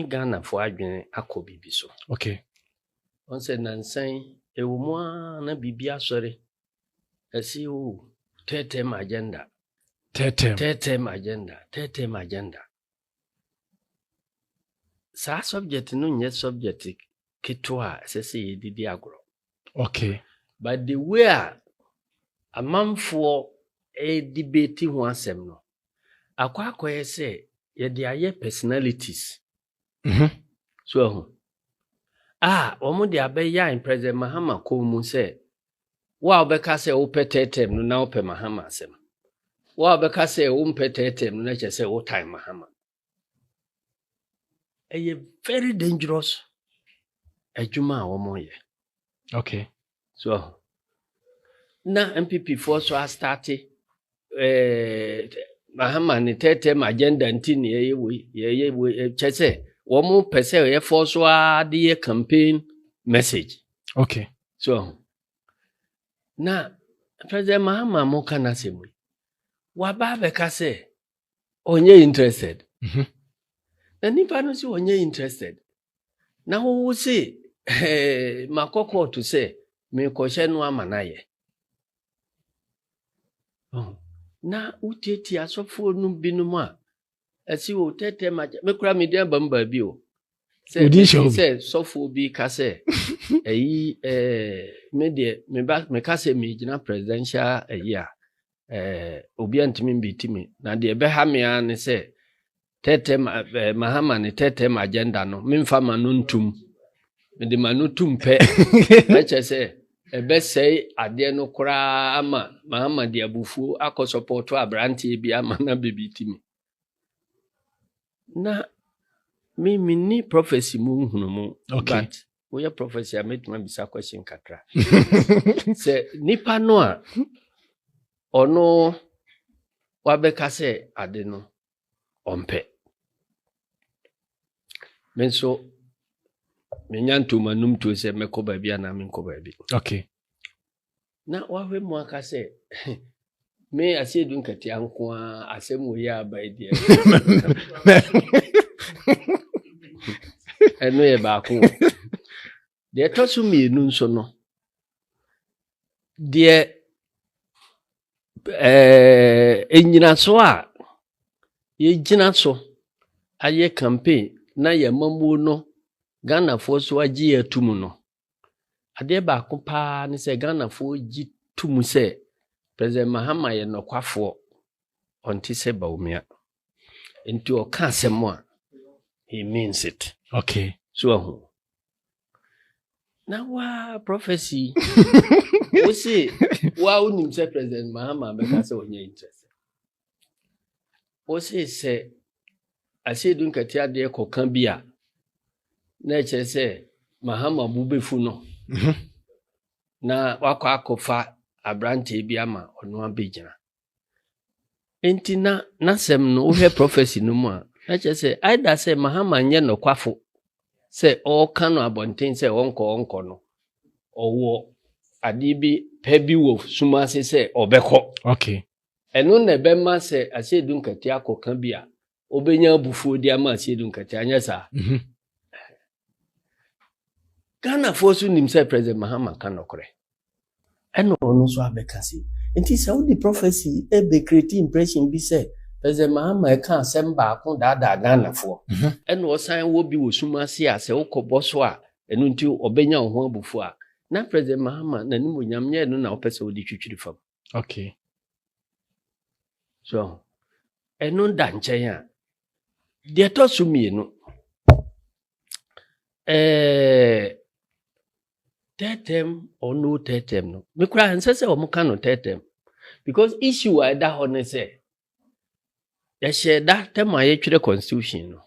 Ghana for adwene akọ bibi so. Okay. On said nansan ewumwa na bibi asori. Esi o third-term agenda. Third-term agenda. Sa subject no nye subject kitwa sese didi agro. Okay. But the way a man for a debate ho asem no. Akwa say ye de aye personalities. So omo de abeya in President Mahama ko mu say wa obeka say wo third-term no na wo pe Mahama asem. Wa obeka say wo mpe third-term no na che say wo time Mahama. A very dangerous adwuma omo ye. Okay. So na MPP for so started Mahama ni third-term agenda ntini ye chese womu pese ye for so the campaign message. Okay. So na President Mahama mo kana semu wa ba be ka say onye interested. Na nipa no si onye interested. Na wo say makoko to say me ko hye no amanaye. Na uteti asofo no binum a asi wo tete ma me kura me dia bamba bi o say sofo bi ka say eyi me de me ka say me gina presidential year obi antimi mbitimi na de be ha me an say tete Mahama ni tete agenda no me mfa ma no ntum me de ma no tumpe na che say ebe say ade no kura ama Mahama de abufu akọ support abranti bi ama na bebitimi na me ni prophecy mu hunu mu. Okay. But we are prophecy I make my bisa question kakra say nipa no a ono wabeka say ade no ompe menso menyanto manum to say mekoba bia na menkoba bi. Okay. Na wahwe mu aka say me Asiedu Nketiah nko asem wo ya ba die eno ye ba ko de tosu mienu nso no de enyina so a ye gina so aye campaign na ye mamu no Ghana fo so agi atum no ade ba ko pa ne se Ghana fo gi tum se President Mahama ye nokwafo onti se baumia enti o ka asemo a he means it. Okay. So na wa prophecy we say wa unim se President Mahama be ka se onye interest o se Asiedu Nketiah de kokan bia na che se Mahama bubefu no na wakọ akofa abrante bi ama ono abegina enti na sem no we prophecy no mu a na che se either say Mahama nye no kwafo say o kanu abonten say onko no owo ade bi pa bi wo sumase say obekọ. Okay. Eno na be ma say Asiedu Nketiah kokan bi a obenya abufuo di ama Asiedu Nketiah anya sa. Ghana force nim say President Mahama kanokore eno no so abekasi enti say wo the prophecy e be create impression bi say President Mahama ka asem ba ko da Ghana fo eno osan wo bi wo sumase a say ukobo so a eno nti obenya ho abufu a na President Mahama na nim onyam nye no na opese wo di twitwiri fam. Okay. So eno da nchen a de to so mienu third-term or no third-term no. Me kura nse se omo ka no third-term because issue I da ho ne say ya share that term aye twere constitution no.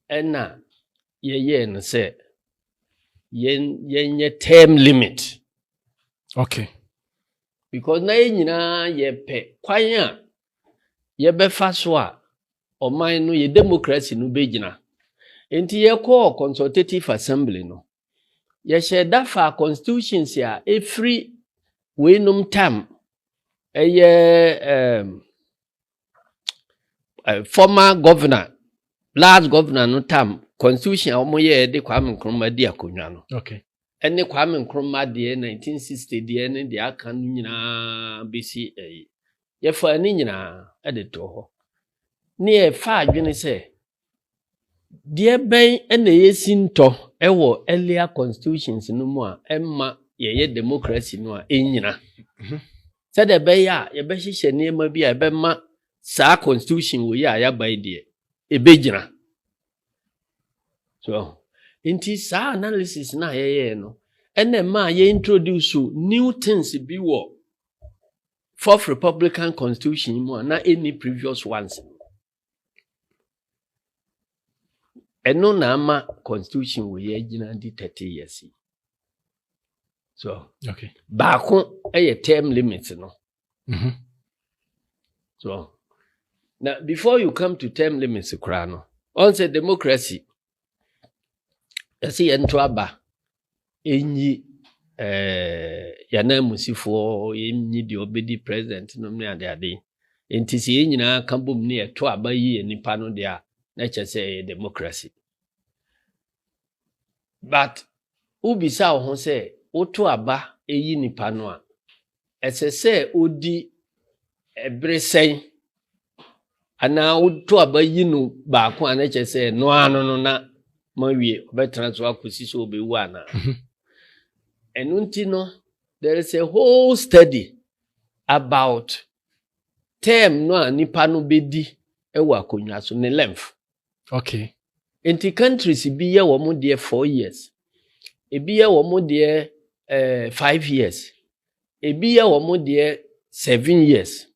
Ena ye no say ye term limit. Okay. Because na nyina ye pe kwan a ye be fa so a oman no ye democracy no be gina. Enti ye call consultative assembly no. Ye share that for constitutions ya every winum term former governor last governor no tam constitution a omo ye de Kwame Nkrumah di akonwa no. Okay. Ene Kwame Nkrumah de 1960 de ne de aka no nyina besi ye fa ni nyina e de to ho. Ne e fa adwene se de ben ene yesinto e wo earlier constitutions no mu a emma ye democracy no a enyina. Said the bay ya ye be hihye niema bi a be ma saa constitution wo ya ya bai de e begyina. So inti saa analysis na ye no ene ma ye introduce new things bi wo fourth republican constitution mu na any previous ones. Eno na ama constitution wo ye gina di 30 years. So okay. Baako a term limit no. So now before you come to term limits krano, on say democracy see ento aba enyi yana musifo enyi di obedi president no me ade enti si enyina kambom ne eto aba yi nipa no dia na chese democracy. But ubisa ho say oto aba eyi nipa no a esese odi ebresen ana oto aba yi no baako ana chese no ano no na mawie obetra so akosi so obewu ana. Enunti no there is a whole study about term no nipa no bedi ewo akonwa so ne length. Okay. Enti countries bi ye wo mo de 4 years. Ebi ye wo mo de 5 years. Ebi ye wo mo de 7 years.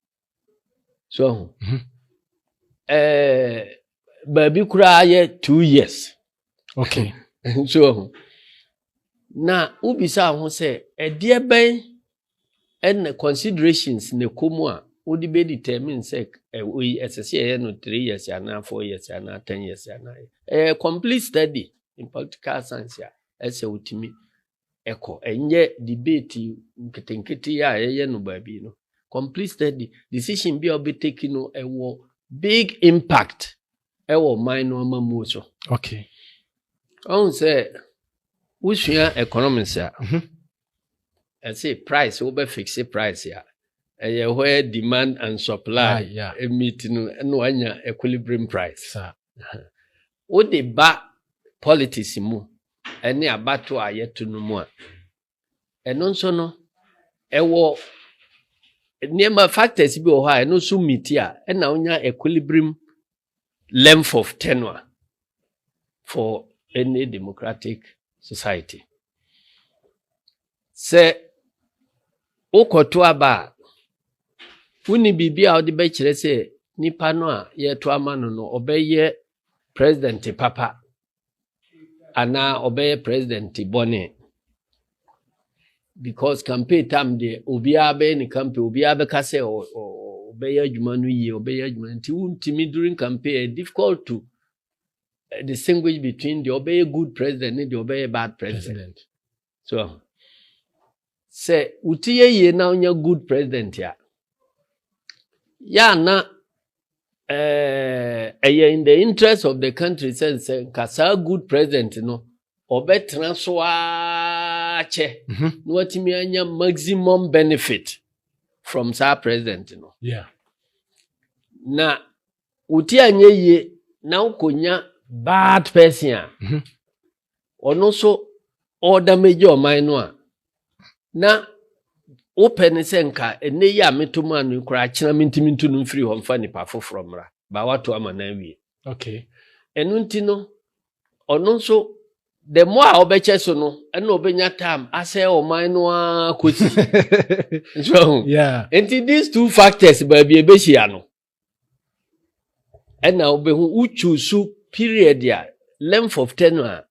So baby kura ye 2 years. Okay. So na ubisa ho say e ben and considerations ne komu a odi be determine say we SSC no 3 years and 4 years and 10 years and complete study in political science ya ese utimi eko enye debate nketenkete ya ye no baabi no complete study decision be obi take no ewo big impact ewo minor mamu so. Okay. On say usua economics ya I say price we be fix price ya where demand and supply meet no anya equilibrium price. O de ba politics mu ene abato ayeto no mu a eno nso no ewo niema factors bi o ha eno so meet a na onya equilibrium length of tenure for any democratic society. Se okoto aba wuni bibia odi be kire se nipa no a ye to amano no obeye president papa ana obeye president bone because campaign time de obia be ni campaign obia be ka se obeye adwuma no yi obeye adwuma nti wuntimi during campaign difficult to distinguish between the obey good president and the obey bad president. So say utiye ye na onya good president ya na in the interest of the country say kasa good president no obetena so ache no watimi anya maximum benefit from sa president no. Yeah. Na uti anye ye na ukonya bad person ono so order major minor na open senka ene ya metomu anu kura kina mintimintu no free ho mfa nipa foforo mra ba wato amana wie. Okay. Enunti no ono so the more obeche so no ene obenya time ase o minor kosi. So yeah. enti these two factors ba bi ebehia no ena obehu uchusu period ya length of tenure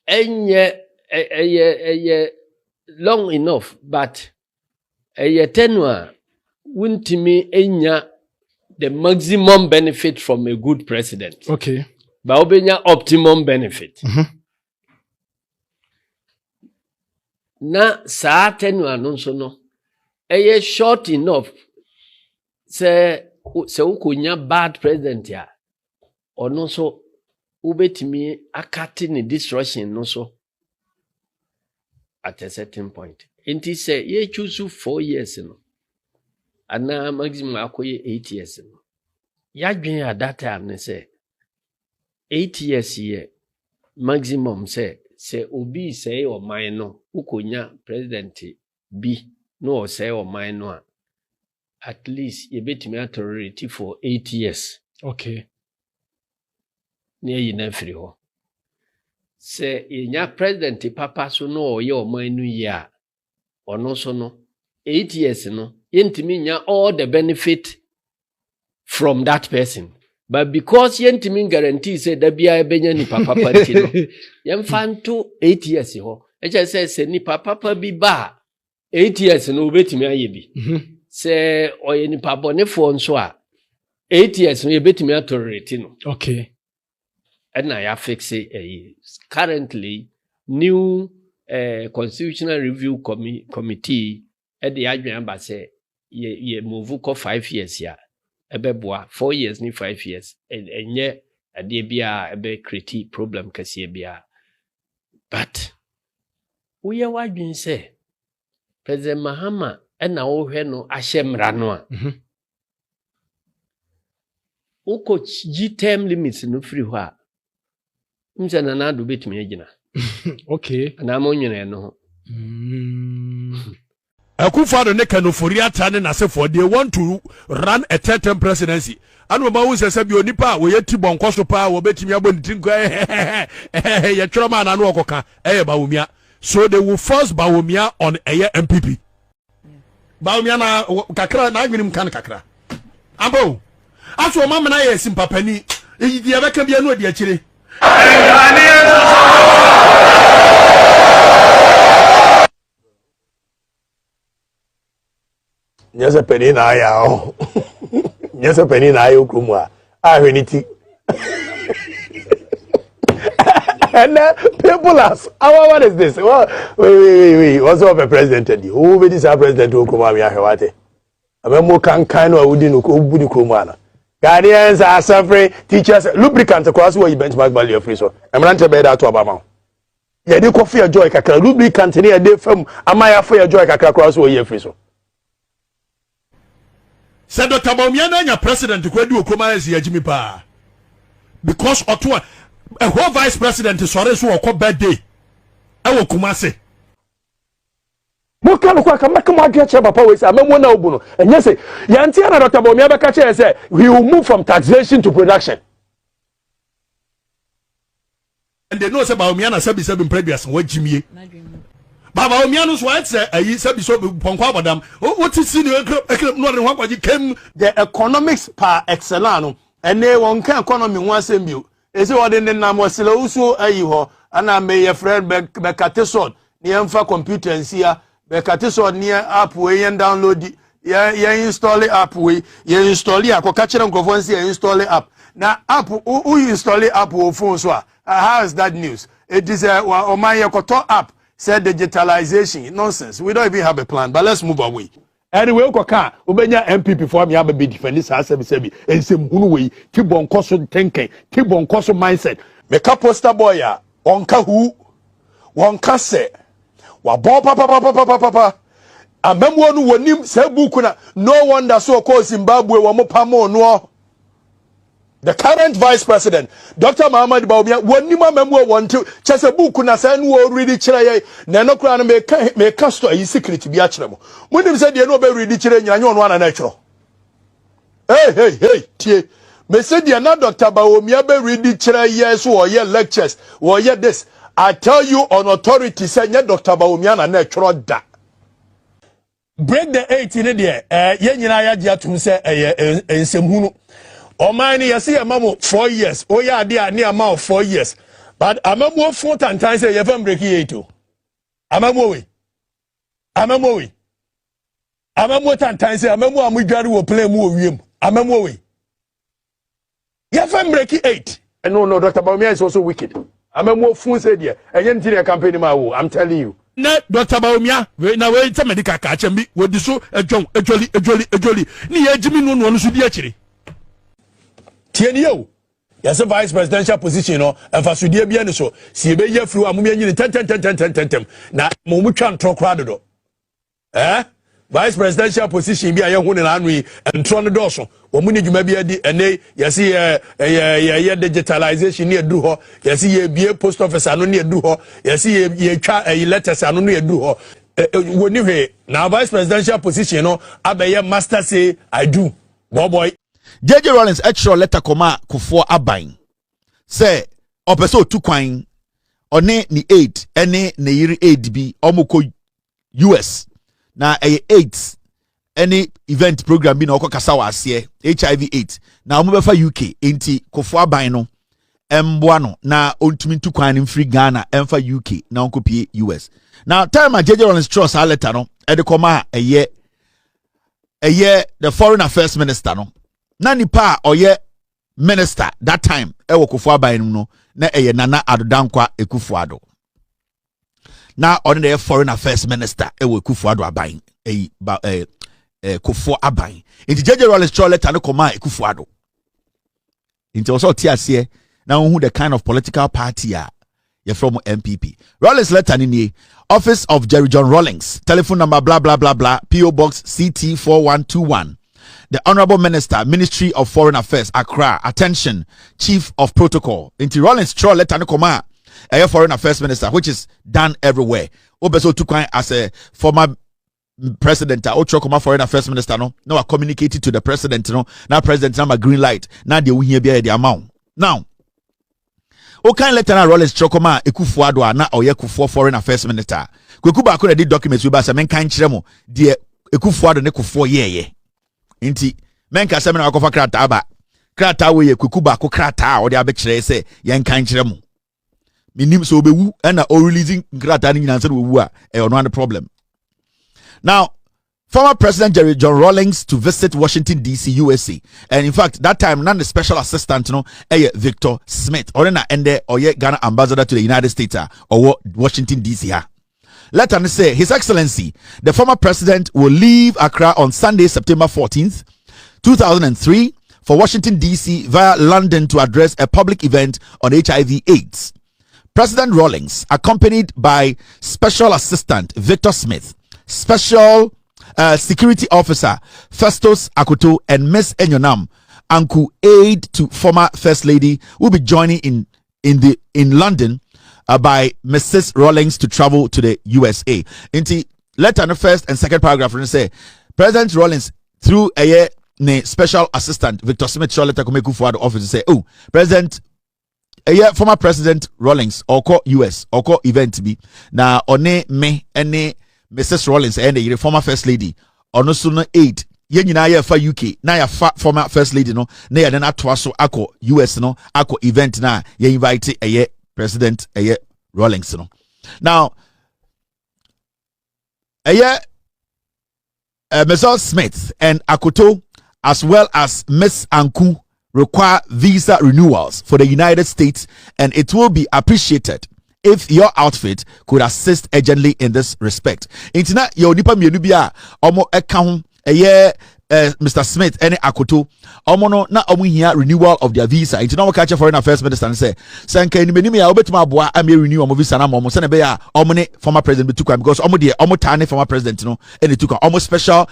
enye long enough but tenure wuntimi enya the maximum benefit from a good president. Okay. Ba obenya optimum benefit. Na sa tenure no so no short enough say se ukonya bad president ya ono so ubetimi akate ne destruction no so at a certain point. Inti say ye choose 4 years no. Ana maximum akoye 8 years no. Ya dwen at that time ne say 8 years ye maximum say obi say o man no ukonya president bi no say o man no at least ye betimi authority for 8 years. Okay. Near you na free ho. Say inya president papa so no ye o man no ya ono so no 8 years no yentimi nya all the benefit from that person, but because yentimi guarantee say da bia ebenya ni papa party no yemfa nto 8 years ho e just say ni papa bi ba 8 years no obetimi aye bi say oye ni papa bonefo nso a 8 years no yebetimi authority no. Okay. And I fix it currently new constitutional review committee at the adjournment say ye move ko 5 years ya ebeboa 4 years ni 5 years enye ade bia ebe create problem kase bia but we are wadwin say President Mahama na wo hwe no ahyemra no a uko g term limits no free ho a mzana na do betumi agina. Okay. Na mo nwene no. Akufado ne kanofori atane na se for they want to run a term presidency. Anu ma wo se bi onipa wo yeti bonkoso pa wo betimi abonitinko ye twroma na no okoka Bawumia. So they will force Bawumia on a MPP. Bawumia na kakra na agwinim kan kakra. Abo. Aso mama na ye simpapani. Yi dia beka bia no dia kire. Nyasa peni na aya o. Nyasa peni na aya okumu a. Ahweniti. And people ask, what is this? Wait. What's up, president? Who be this president okuma mi ahwate? Amemo kan no awudi no obudi kromana. Guardians are suffering, teachers, lubricant across where you benchmark value of free so. I'm not to bed out to Obama. Yeah, they coffee a joy kakra, lubricant near a day from Amaya for your joy kakra across where you free so. Said Dr. Bawumia na president to kwedi okoma ezi ya Jimmy pa. Because Otwa a whole vice president sorry so okọ birthday. E wo Kumasi. Moka no kwa kamaka mo adwe che papa we say amemo na obu no enye say yanti na Dr. Bawumia beka che say we will move from taxation to production. And they know say Bawumia na sabi previous wo Jimmy. Baba Bawumia no so say ayi sabi so ponko abodam. What is see no no ho kwaji kem the economics par excellence no ene won kan economy ho asem bio. Ese wode ne nam wasela uso ayi ho ana me ye friend be kateson ne emfa computer nsia be kateson ne app we yen download ye install app we ye install akoka kire nkofo nsia ye install app na app u install app wo phone so how is that news? It is a oman ye koto app said digitalization nonsense. We don't even have a plan, but let's move away. Anyway, ukoka ubenya MPP for me abe defend this sebi ensem hunu we ti bonkoso thinking ti bonkoso mindset me ka poster boy a onka hu wonka se wa bo papa amemwo no wonim se buku na no wonder so ko Zimbabwe wo mopamo no. The current vice president, Dr. Mahama Bawumia, wonim amemwo wonto chese buku na se no already kire ye na no kra no me ka sto yi secret bi a kire mo munim se de no be ready kire nyanya ono ana na kire. Hey tie me se de na Dr. Bawumia be ready kire ye so o ye lectures o ye this. I tell you on authority say nya Dr. Bawumia na kire da. Break the 8 in there ye nyina ya dia tum se ensem hunu. Omani yesi amamo 4 years. Oya ade ani amao 4 years. But amamo 4 times say you fam break it to. Amamo we. Amamo times say amamo amudware wo play mu owiem. Amamo we. You fam break 8. No, Dr. Bawumia is also wicked. Amamo fun say there. Enye ntire campaign ma wo. I'm telling you. ne Dr. Baumia na we te medical ka chambi we di so ejoli ni ye jimi no so di akire tieni yo yes vice presidential position no emfa so die bia ne so si ebe ye fru amumia nyini tentem na mo mu twa ntro kra dodo vice presidential position bi a ye hu ne na anu yi ntro ne do so wo mu ni dwuma bi adi ene yes ye digitalization ne edu ho yes ye bie post office anu ne edu ho yes ye twa letters anu ne edu ho woni hwe na vice presidential position no abaye master say I do boy JJ Rawlings extra letter koma kufo aban say opeso tu kwan one ni 8 ene ne yiri 8 bi omoko US na 8 any event program bi na okokasa wa ase HIV 8 na omobefa UK enti kufo aban no emboa no na ontumi tu kwan mfiri Ghana emfa UK na onkopie US now time JJ Rawlings trust a letter no e de koma eye the foreign affairs minister no na nipa oye minister that time ewo Kufuor aban no na eye Nana Addo Dankwa Ekufuor na on the foreign affairs minister ewo Ekufuor aban Kufuor aban inti JJ Rawlings cho letter no koma Ekufuor inti also tiase na who the kind of political party you're from MPP. Rawlings letter ni Office of Jerry John Rawlings, telephone number blah blah blah blah, PO Box CT 4121. The Honorable Minister, Ministry of Foreign Affairs, Accra. Attention, Chief of Protocol. Into Rawlings Troll letter no koma a Foreign Affairs Minister, which is done everywhere. Obeso Tukwan as a former president, Ocho Koma Foreign Affairs Minister, no I communicated to the president, no now president number green light. Now they will hear the amount. Now, okay, letter na Rawlings Chokoma Ekufuor na oye Kufuor Foreign Affairs Minister. Kwekuba ko read documents we ba se men kan kire mo de Ekufuor ne Kufuor ye. Inti men ka se men akofa krata ba. Krata we Kwekuba ko krata o de abekire se yen kan kire mo. Minim so obewu na o releasing krata ni nyina se obewu a e ono an problem. Now, former President Jerry John Rawlings to visit Washington, D.C., USA. And in fact, that time, none the special assistant, Victor Smith, or Ghana ambassador to the United States, or Washington, D.C. Let us say, His Excellency, the former president will leave Accra on Sunday, September 14th, 2003, for Washington, D.C. via London to address a public event on HIV/AIDS. President Rawlings, accompanied by Special Assistant Victor Smith, Special Security Officer Festus Akoto, and Miss Enyonam Anku, aide to former First Lady, will be joining in London by Mrs. Rawlings to travel to the USA. Inti letter the first and second paragraph and say President Rawlings through a special assistant Victor Smith letter Kumeku for the office say, oh, President former President Rawlings or US or event be na one me any Mrs. Rawlings and the former First Lady ono so no 8 ye nyina ya fa UK na ya fa former First Lady no na ya na toa so akọ US no akọ event na ye invite President Rawlings no. Now Mrs. Smith and Akoto as well as Miss Anku require visa renewals for the United States, and it will be appreciated if your outfit could assist urgently in this respect. Intina yo nipa mienu bia omo eka ho Mr. Smith and Akoto omo no na omo hia renewal of their visa. Intina we catch Foreign Affairs Minister and say sanka ni menim ya obetuma aboa am renew omo visa na omo se na be ya omo ne former president betukwa because omo de omo tane former president no and betukwa omo special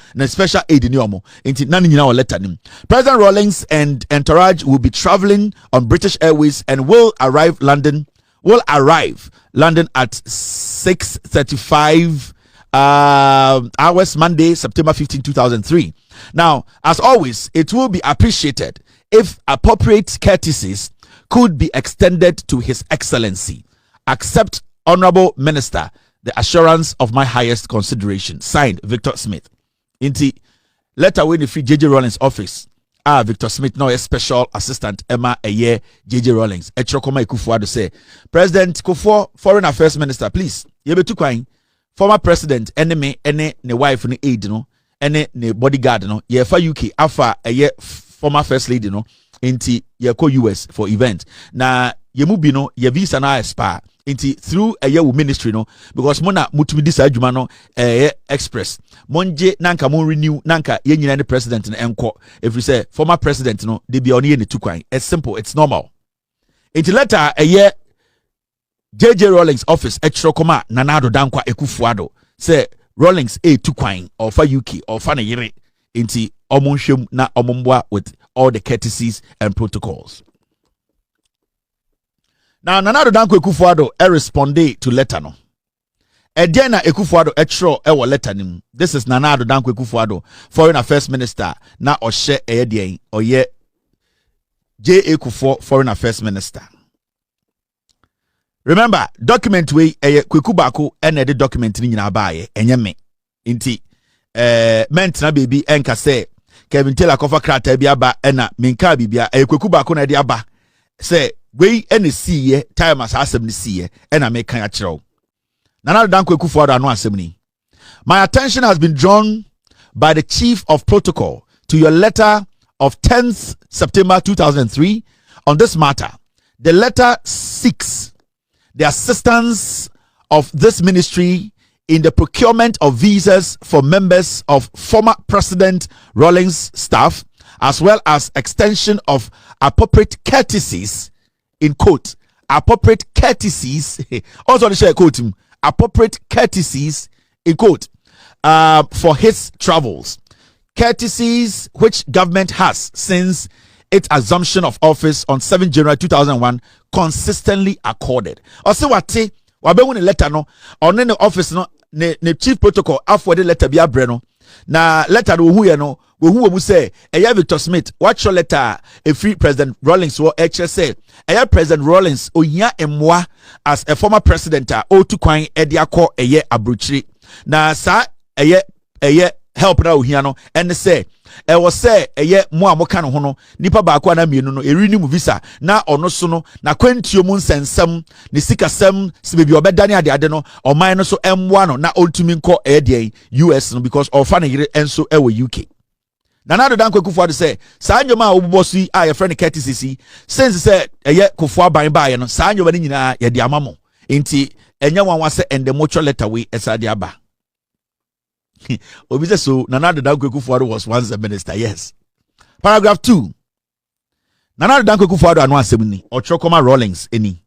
aid ni omo. Intina na nyina o letter nim. President Rawlings and entourage will be traveling on British Airways and will arrive London at 6:35 hours Monday, September 15, 2003. Now, as always, it will be appreciated if appropriate courtesies could be extended to His Excellency. Accept, Honorable Minister, the assurance of my highest consideration. Signed, Victor Smith. Inti letter when the free JJ Rawlings office. Victor Smith now a special assistant Emma JJ Rawlings. Echokoma Ekufuor say, President Kufuor, Foreign Affairs Minister, please. Yebetu kwai former president enemy ne wife ne aide no ene ne bodyguard no ye fa UK afa former First Lady no inti ye ko US for event na yemu bi no ye visa na expire nti through a year ministry no because mona mutumi di saa adwuma no express monje nanka mon renew nanka ye nyina ne president no enko if you say former president no de bia ono ye ne tukwan. It's simple, it's normal. Nti letter a year JJ Rawlings office extra koma Nanado Dankwa Ekufuado say Rawlings tukwan or for UK or for na yere nti omonhwem na omombwa with all the courtesies and protocols. Now, Nanado Dankwa Ekufuado responde to letter no. Ediana Ekufuado etro ewo letter nim. This is Nanado Dankwa Ekufuado, Foreign Affairs Minister. Na oshe edien oye J. Ekufuor, Foreign Affairs Minister. Remember, document we Kwekubako ene de document ni nyina baaye enye me. Inti mentina baby enka say Kevin Taylor kofa krata bi aba ena minka bibia Kwekubako na de aba say we any see ye time as asem see ye ena me kan akireo. Nanado Dankwa Ekufuado anu asem ni. My attention has been drawn by the Chief of Protocol to your letter of 10th September 2003 on this matter. The letter seeks the assistance of this ministry in the procurement of visas for members of former President Rawlings staff, as well as extension of appropriate courtesies, in quote, appropriate courtesies, also the share quote him, appropriate courtesies, in quote, for his travels. Courtesies which government has since its assumption of office on 7 January 2001 consistently accorded. Ose wate wabehu ne letter no on ne office no ne chief protocol afọ de letter bi abre no na letter no hu ye no wo hu omu say eya Victor Smith what your letter a free President Rawlings wo say eya President Rawlings ohia emwa as a former president o tu kwan e de akọ eye abrochiri na sa eye help na ohia no and say was say mo amoka no ho no nipa baako na mienu no renew visa na ono so no na kwantuo mu nsensem ne sikasem se bebi obedane ade no oman no so emwa no na ontumi nko de US no because ofa na yire enso ewo UK. Nanado Dankwa Ekufuado say saa nyoma obobosu a ye friend courtesy since say Kufuor ban baaye no saa nyoma ni nyina ye de amamo enti enya wanwa se ende mutual letter we esa de aba. Obi say so Nanado Dankwa Ekufuado was once a minister. Yes. Paragraph 2. Nanado Dankwa Ekufuado anu asem ni Ochokoma Rawlings eni.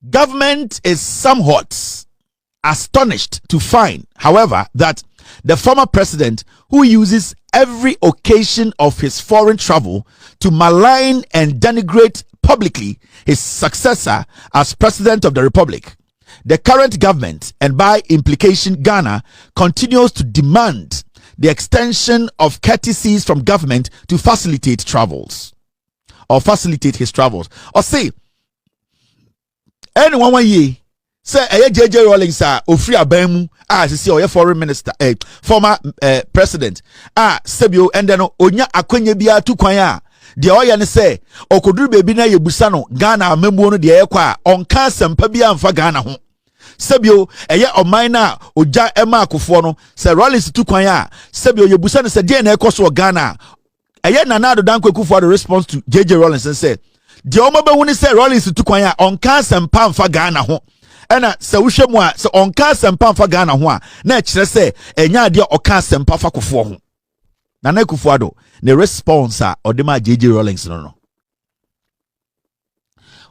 Government is somewhat astonished to find, however, that the former president, who uses every occasion of his foreign travel to malign and denigrate publicly his successor as president of the republic, the current government, and by implication Ghana, continues to demand the extension of courtesies from government to facilitate travels or facilitate his travels. Or say, anyone 1 year say JJ Rawlings ofri abamu say oye foreign minister former president sebio and then onya akwanya bia tu kwan a de oye ne say okoduru bebi na yebusa no Ghana amembuo no de ekwa onka sempa bia amfa Ghana ho sebio oman na oja ema akofo no say Rawlings tu kwan a sebio yebusa no say de na ekoso Ghana Nanado Dankwa Ekufuado response to JJ Rawlings and say de omabehu ne say Rawlings tu kwan a onka sempa amfa Ghana ho ena se wohwemu a se onka sempa fa Ghana ho a na ekire se enya ade oka sempa fa kofo ho na Ekufuado ne response a odema JJ Rawlings no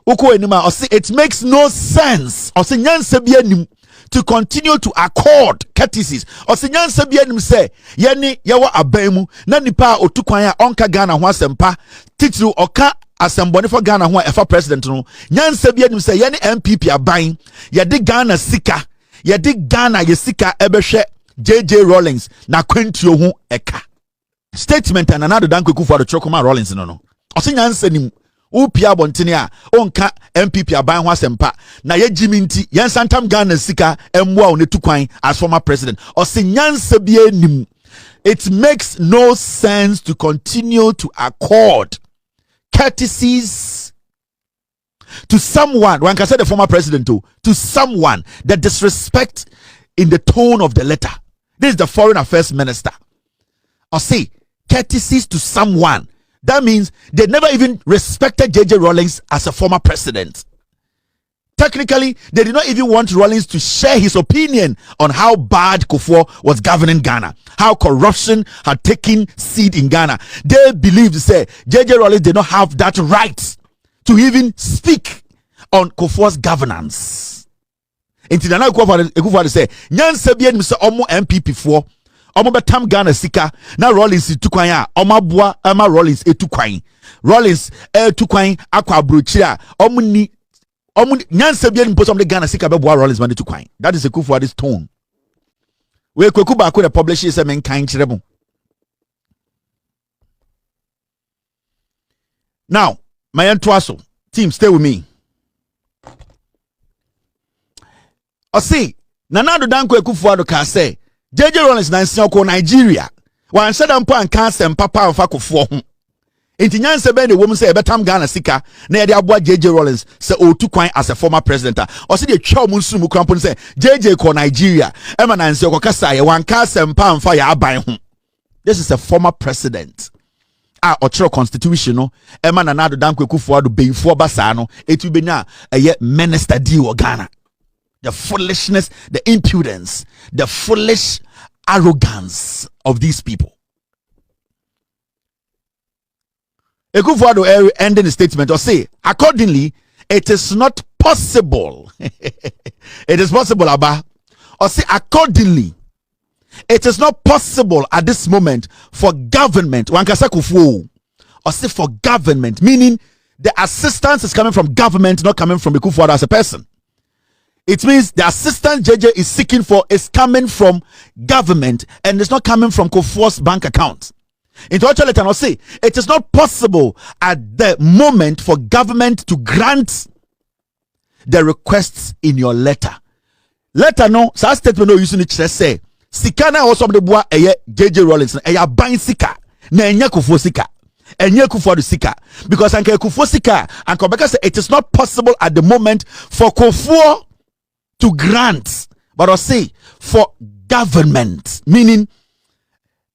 uko enima o say it makes no sense o say nyansa bi anim to continue to accord courtesies o say nyansa bi anim se ye ni ye wa aban mu na nipa otukwan a onka Ghana ho asempa titiri oka asemboni for Ghana ho efa president no nyansa bia nim say ye ne MPP aban ye de Ghana sika ye de Ghana ye sika ebehwe JJ Rawlings na kwantuo ho eka statement and Nanado Dankwa Ekufuado Chokoma Rawlings no osi nyansa nim upia abontene a onka MPP aban ho asempa na ye jiminti ye santam Ghana sika emwa o ne tukwan as former president osi nyansa bia nim. It makes no sense to continue to accord courtesies to someone, one can say the former president to someone, that disrespect in the tone of the letter. This is the foreign affairs minister. Or say courtesies to someone That means they never even respected JJ Rawlings as a former president. Technically, they did not even want Rawlings to share his opinion on how bad Kufuor was governing Ghana, how corruption had taken seed in Ghana. They believed, say, JJ Rawlings did not have that right to even speak on Kufuor's governance. Inti Nana Kufuor say, "Nyan sebien mi se omo MPP for omo betam Ghana sika na Rawlings tukwan a omo aboa ama Rawlings etukwan. Rawlings etukwan akwa abrochira omo ni nyan sebien mpo some Ghana sika beboa Rawlings man etukwan." That is a Kufuor's tone. We kweku ba ko the publish say men kan kirebo. Now, my Twaso team, stay with me. Osi, Nanado Danko Ekufuado ka say, JJ Rawlings na nsioko Nigeria. Wan said ampo an kan papa amfa Kufuor ho. Enti nyanse be ne wom say betam Ghana sika na ye de aboa JJ Rawlings say otu kwan as a former president. Osi de twa mu nsumu krampo say JJ ko Nigeria. E ma na nsioko kasa ye wan ka sempa amfa ya aban ho. This is a former president. Ochiro constitution no ema na Nado Danko Ekufuado beifo basa no etu be na eye minister di o Ghana. The foolishness, the impudence, the foolish arrogance of these people. Ekufuado ending the statement or say, accordingly, it is not possible. It is possible, Abba. Or say, accordingly, it is not possible at this moment for government, or say for government, meaning the assistance is coming from government, not coming from Ekufuado as a person. It means the assistance JJ is seeking for is coming from government and it's not coming from Kufuor's bank account. Into actual letter, I'll say it is not possible at the moment for government to grant the requests in your letter. Letter no, so statement no using it say Sikana also the boy JJ Rawlings eya ban sika na enya Kufuor sika. Enye Kufuor sika because anke Kufuor sika and Kobeka say it is not possible at the moment for Kufuor to grant, but I say for government, meaning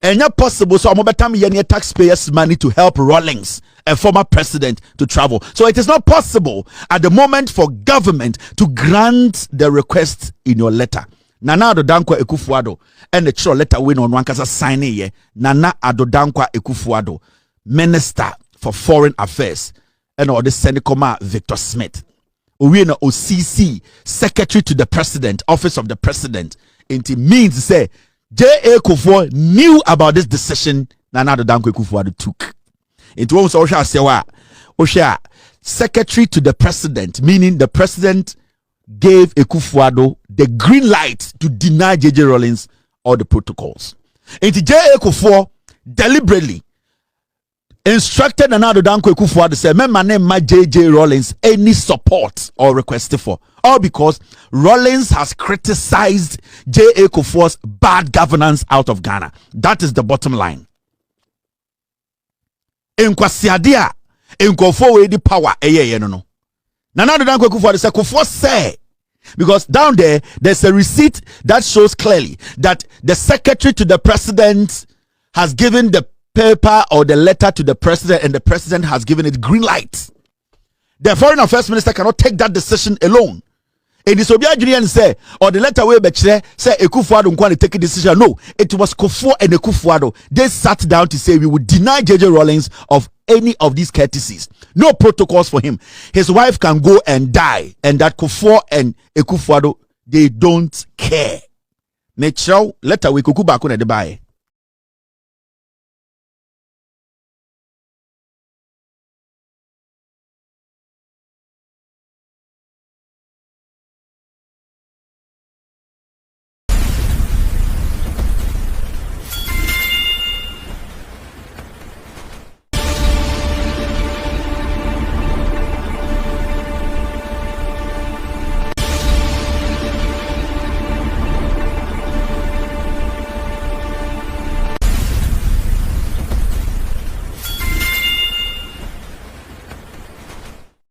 and not possible. So I'm about taxpayers' money to help Rawlings, a former president, to travel. So it is not possible at the moment for government to grant the request in your letter. Nana Adodankwa Ekufuado and the true letter win on one kasa sign ye. Nana Adodankwa Ekufuado, Minister for Foreign Affairs, and all the Senekoma Victor Smith. Uwina OCC, Secretary to the President, Office of the President. It means to say J.A. Kufuor knew about this decision Nana Adodankwa Ekufuado took. It was also Osha Secretary to the President, meaning the President gave Ekufuado the green light to deny JJ Rawlings all the protocols. And J.A. Kufuor deliberately instructed Nana Adodankwa Ekufuado to say, "Remember name my JJ Rawlings any support or request for," all because Rawlings has criticized J.A. Kufuor's bad governance out of Ghana. That is the bottom line. In Kwasiadia, in Kufuor the power, no. Nana Adodankwa Ekufuado say Kufuor say, because down there's a receipt that shows clearly that the Secretary to the President has given the paper or the letter to the president and the president has given it green light. The foreign affairs minister cannot take that decision alone. And this Obiagirian say, or the letter way say Ekufuado nkwa take a decision. No, it was Kufuor and Ekufuado. They sat down to say we would deny JJ Rawlings of any of these courtesies. No protocols for him. His wife can go and die, and that Kufuor and Ekufuado, they don't care. Natural letter we kuku back on the buy.